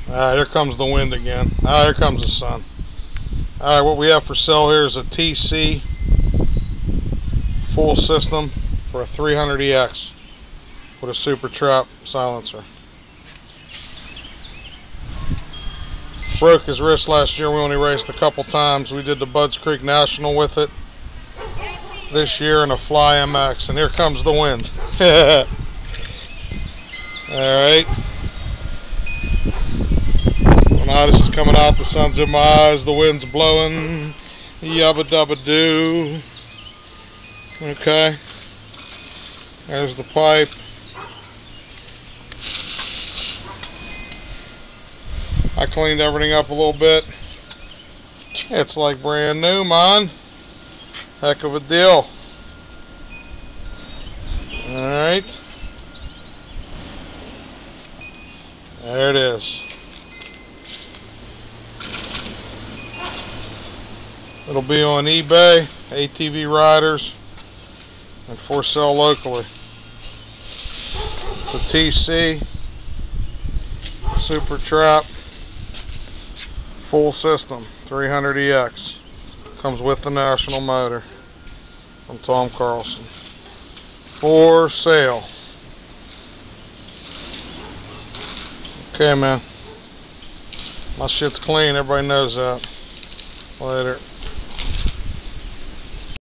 Alright, here comes the wind again. Ah, here comes the sun. Alright, what we have for sale here is a TC full system for a 300EX with a super trap silencer. Broke his wrist last year. We only raced a couple times. We did the Budds Creek National with it this year in a Fly MX, and here comes the wind. Alright. Now this is coming out, the sun's in my eyes, the wind's blowing, yabba dabba doo. Okay. There's the pipe. I cleaned everything up a little bit. It's like brand new, man. Heck of a deal. Alright. There it is. It'll be on eBay, ATV Riders, and for sale locally. It's a TC Super Trap full system 300EX. Comes with the National motor from Tom Carlson. For sale. Okay, man. My shit's clean. Everybody knows that. Later.